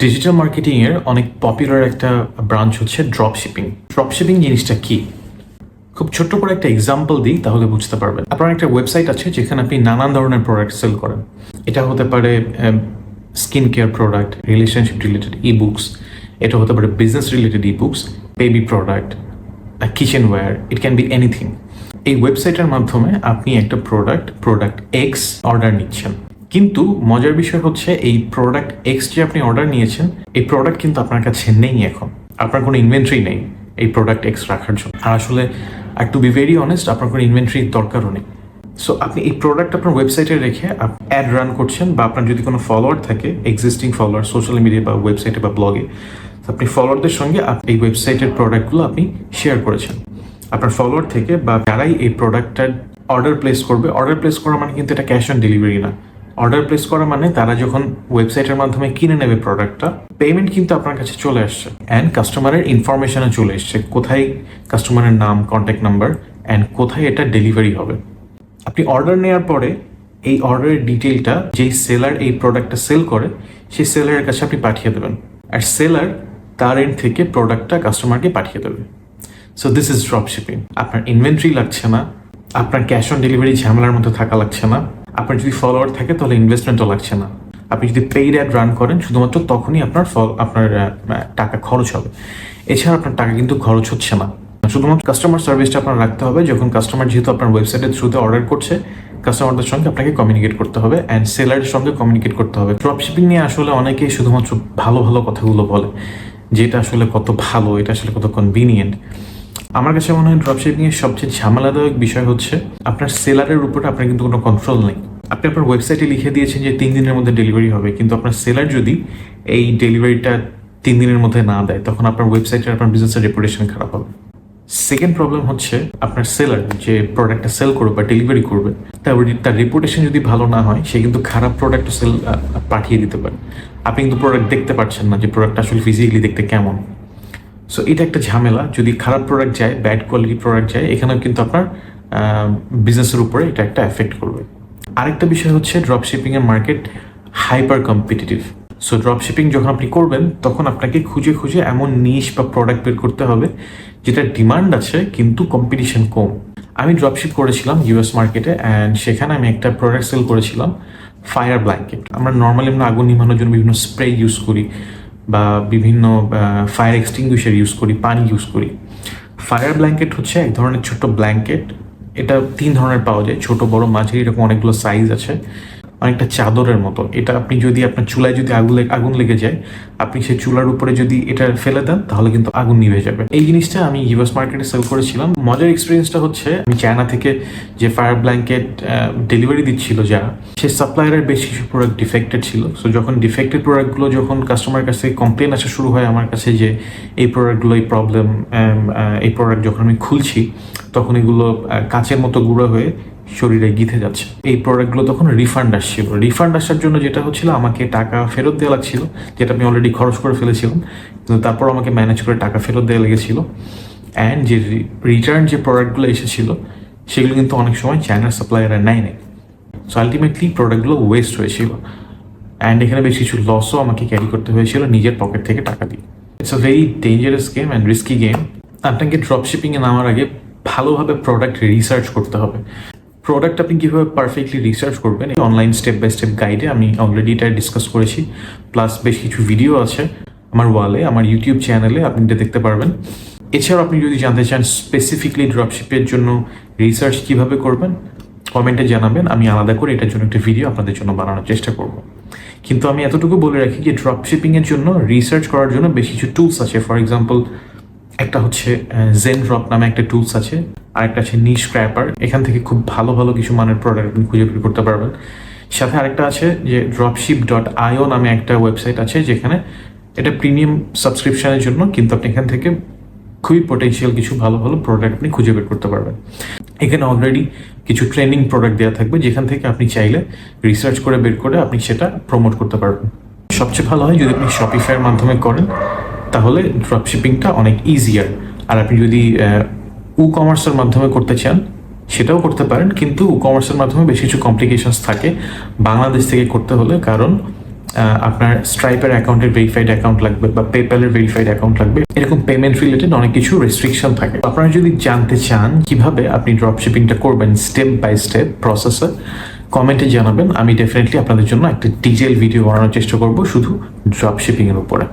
Digital marketing এর অনেক popular একটা ব্রাঞ্চ হচ্ছে ড্রপশিপিং। ড্রপশিপিং জিনিসটা কি? খুব ছোট্ট করে একটা এক্সাম্পল দিই, তাহলে বুঝতে পারবেন। আপনার একটা ওয়েবসাইট আছে যেখানে আপনি নানান ধরনের প্রোডাক্ট সেল করেন। এটা হতে পারে skin care product, relationship related ই বুকস, এটা হতে পারে business related E books, baby product, kitchenware, it can be anything. এই ওয়েবসাইটের মাধ্যমে আপনি একটা প্রোডাক্ট এক্স অর্ডার নিচ্ছেন, কিন্তু মজার বিষয় হচ্ছে এই প্রোডাক্ট এক্স যে আপনি অর্ডার নিয়েছেন, এই প্রোডাক্ট কিন্তু আপনার কাছে নেই। এখন আপনার কোনো ইনভেন্টরি নেই এই প্রোডাক্ট এক্স রাখার জন্য। আর আসলে টু বি ভেরি অনেস্ট, আপনার কোনো ইনভেন্টরির দরকারও নেই। সো আপনি এই প্রোডাক্ট আপনার ওয়েবসাইটে রেখে অ্যাড রান করছেন, বা আপনার যদি কোনো ফলোয়ার থাকে, এক্সিস্টিং ফলোয়ার সোশ্যাল মিডিয়া বা ওয়েবসাইটে বা ব্লগে, আপনি ফলোয়ারদের সঙ্গে এই ওয়েবসাইটের প্রোডাক্টগুলো আপনি শেয়ার করেছেন। আপনার ফলোয়ার থেকে বা যারাই এই প্রোডাক্টটার অর্ডার প্লেস করবে, অর্ডার প্লেস করা মানে কিন্তু এটা ক্যাশ অন ডেলিভারি না। অর্ডার প্লেস করা মানে তারা যখন ওয়েবসাইটের মাধ্যমে কিনে নেবে প্রোডাক্টটা, পেমেন্ট কিন্তু আপনার কাছে চলে আসছে, অ্যান্ড কাস্টমারের ইনফরমেশনে চলে এসছে কোথায় কাস্টমারের নাম, কন্ট্যাক্ট নাম্বার, অ্যান্ড কোথায় এটা ডেলিভারি হবে। আপনি অর্ডার নেওয়ার পরে এই অর্ডারের ডিটেইলটা যেই সেলার এই প্রোডাক্টটা সেল করে, সেই সেলারের কাছে আপনি পাঠিয়ে দেবেন, আর সেলার তার এন্ড থেকে প্রোডাক্টটা কাস্টমারকে পাঠিয়ে দেবে। So this is dropshipping. আপনার ইনভেন্টরি লাগছে না, আপনার ক্যাশ অন ডেলিভারি ঝামেলার মধ্যে থাকা লাগছে না, আপনার যদি ফলোয়ার থাকে তাহলে ইনভেস্টমেন্টও লাগছে না। আপনি যদি পেইড অ্যাড রান করেন, শুধুমাত্র তখনই আপনার টাকা খরচ হবে, এছাড়া আপনার টাকা কিন্তু খরচ হচ্ছে না। শুধুমাত্র কাস্টমার সার্ভিসটা আপনার রাখতে হবে। যখন কাস্টমার যেহেতু আপনার ওয়েবসাইটের থ্রুতে অর্ডার করছে, কাস্টমারদের সঙ্গে আপনাকে কমিউনিকেট করতে হবে, অ্যান্ড সেলারের সঙ্গে কমিউনিকেট করতে হবে। ড্রপশিপিং নিয়ে আসলে অনেকেই শুধুমাত্র ভালো ভালো কথাগুলো বলে, যে এটা আসলে কত ভালো, এটা আসলে কত কনভিনিয়েন্ট। আমার কাছে মনে হয় ড্রপশিপিং এর সবচেয়ে ঝামেলাদায়ক বিষয় হচ্ছে আপনার সেলারের উপরে আপনার কিন্তু কোনো কন্ট্রোল নেই। আপনি আপনার ওয়েবসাইটে লিখে দিয়েছেন যে 3 দিনের মধ্যে ডেলিভারি হবে, কিন্তু আপনার সেলার যদি এই ডেলিভারিটা 3 দিনের মধ্যে না দেয়, তখন আপনার ওয়েবসাইটের আপনার বিজনেসের রেপুটেশন খারাপ হবে। সেকেন্ড প্রবলেম হচ্ছে আপনার সেলার যে প্রোডাক্টটা সেল করবে বা ডেলিভারি করবে, তার রেপুটেশন যদি ভালো না হয়, সে কিন্তু খারাপ প্রোডাক্ট সেল পাঠিয়ে দিতে পারে। আপনি কিন্তু প্রোডাক্ট দেখতে পাচ্ছেন না যে প্রোডাক্টটা আসলে ফিজিক্যালি দেখতে কেমন। সো এটা একটা ঝামেলা। যদি খারাপ প্রোডাক্ট যায়, ব্যাড কোয়ালিটি প্রোডাক্ট যায়, এখানেও কিন্তু আপনার বিজনেসের উপরে এটা একটা এফেক্ট করবে। আরেকটা বিষয় হচ্ছে ড্রপশিপিং এর market hyper competitive. So dropshipping যখন আপনি করবেন, তখন আপনাকে খুঁজে খুঁজে এমন নিশ বা প্রোডাক্ট বের করতে হবে যেটার ডিমান্ড আছে কিন্তু কম্পিটিশন কম। আমি ড্রপশিপ করেছিলাম ইউএস মার্কেটে, অ্যান্ড সেখানে আমি একটা প্রোডাক্ট সেল করেছিলাম, ফায়ার ব্ল্যাঙ্কেট। আমরা নর্মালি আগুন নিভানোর জন্য বিভিন্ন স্প্রে ইউজ করি, বা বিভিন্ন ফায়ার এক্সটিংগুইশার ইউজ করি, পানি ইউজ করি। ফায়ার ব্ল্যাঙ্কেট হচ্ছে এক ধরনের ছোট্ট ব্ল্যাঙ্কেট। এটা 3 ধরনের পাওয়া যায়, ছোট, বড়, মাঝারি, এরকম অনেকগুলো সাইজ আছে। অনেকটা চাদরের মতো। এটা আপনি যদি আপনার চুলায় যদি আগুন লেগে যায়, আপনি সেই চুলার উপরে যদি এটা ফেলে দেন, তাহলে কিন্তু আগুন নিভে যাবে। এই জিনিসটা আমি ইউএস মার্কেটে সেল করেছিলাম। মজার এক্সপিরিয়েন্সটা হচ্ছে, আমি চায়না থেকে যে ফায়ার ব্ল্যাঙ্কেট ডেলিভারি দিচ্ছিল যারা, সেই সাপ্লায়ারের বেশ কিছু প্রোডাক্ট ডিফেক্টেড ছিল। সো যখন ডিফেক্টেড প্রোডাক্টগুলো যখন কাস্টমার কাছে কমপ্লেন আসা শুরু হয় আমার কাছে, যে এই প্রোডাক্টগুলো এই প্রবলেম, এই প্রোডাক্ট যখন আমি খুলছি, তখন এগুলো কাচের মতো গুঁড়ো হয়ে শরীরে গিথে যাচ্ছে। এই প্রোডাক্টগুলো তখন রিফান্ড আসছিল। রিফান্ড আসার জন্য যেটা হচ্ছিল, আমাকে টাকা ফেরত দেওয়া লাগছিল, যেটা আমি অলরেডি খরচ করে ফেলেছিলাম, কিন্তু তারপর আমাকে ম্যানেজ করে টাকা ফেরত দেওয়া লেগেছিল। অ্যান্ড যে রিটার্ন যে প্রোডাক্টগুলো এসেছিল, সেগুলো কিন্তু অনেক সময় চায়নার সাপ্লায়াররা নেয় নাই। সো আলটিমেটলি প্রোডাক্টগুলো ওয়েস্ট হয়েছিল, অ্যান্ড এখানে বেশ কিছু লসও আমাকে ক্যারি করতে হয়েছিল নিজের পকেট থেকে টাকা দিয়ে। It's a very dangerous game and risky game. আপনাকে ড্রপশিপিংয়ে নামার আগে ভালোভাবে প্রোডাক্ট রিসার্চ করতে হবে। প্রোডাক্ট আপনি কীভাবে পারফেক্টলি রিসার্চ করবেন, এই অনলাইন স্টেপ বাই স্টেপ গাইডে আমি অলরেডি এটা ডিসকাস করেছি, প্লাস বেশ কিছু ভিডিও আছে আমার ওয়ালে, আমার ইউটিউব চ্যানেলে, আপনি এটা দেখতে পারবেন। এছাড়াও আপনি যদি জানতে চান স্পেসিফিকলি ড্রপশিপের জন্য রিসার্চ কীভাবে করবেন, কমেন্টে জানাবেন, আমি আলাদা করে এটার জন্য একটা ভিডিও আপনাদের জন্য বানানোর চেষ্টা করব। কিন্তু আমি এতটুকু বলে রাখি যে ড্রপশিপিংয়ের জন্য রিসার্চ করার জন্য বেশ কিছু টুলস আছে। ফর এক্সাম্পল, একটা হচ্ছে জেনড্রপ নামে একটা টুলস আছে, আর একটা আছে নিশ স্ক্র্যাপার। এখান থেকে খুব ভালো ভালো কিছু মানের প্রোডাক্ট আপনি খুঁজে বের করতে পারবেন। সাথে আরেকটা আছে যে dropship.io নামে একটা ওয়েবসাইট আছে, যেখানে এটা প্রিমিয়াম সাবস্ক্রিপশনের জন্য, কিন্তু আপনি এখান থেকে খুবই পোটেনশিয়াল কিছু ভালো ভালো প্রোডাক্ট আপনি খুঁজে বের করতে পারবেন। এখানে অলরেডি কিছু ট্রেনিং প্রোডাক্ট দেওয়া থাকবে, যেখান থেকে আপনি চাইলে রিসার্চ করে বের করে আপনি সেটা প্রমোট করতে পারবেন। সবচেয়ে ভালো হয় যদি আপনি শপিফাইয়ের মাধ্যমে করেন, তাহলে ড্রপশিপিংটা অনেক ইজিয়ার। আর আপনি যদি কমার্সের মাধ্যমে করতে চান, সেটাও করতে পারেন, কিন্তু কমার্সের মাধ্যমে বেশ কিছু কমপ্লিকেশনস থাকে বাংলাদেশ থেকে করতে হলে, কারণ আপনার স্ট্রাইপের অ্যাকাউন্টের ভেরিফাইড অ্যাকাউন্ট লাগবে বা পেপ্যালের ভেরিফাইড অ্যাকাউন্ট লাগবে, এরকম পেমেন্ট রিলেটেড অনেক কিছু রেস্ট্রিকশন থাকে। আপনারা যদি জানতে চান কিভাবে আপনি ড্রপশিপিংটা করবেন স্টেপ বাই স্টেপ প্রসেসে, কমেন্টে জানাবেন। আমি ডেফিনেটলি আপনাদের জন্য একটা ডিটেইল ভিডিও বানানোর চেষ্টা করব শুধু ড্রপশিপিং এর উপরে।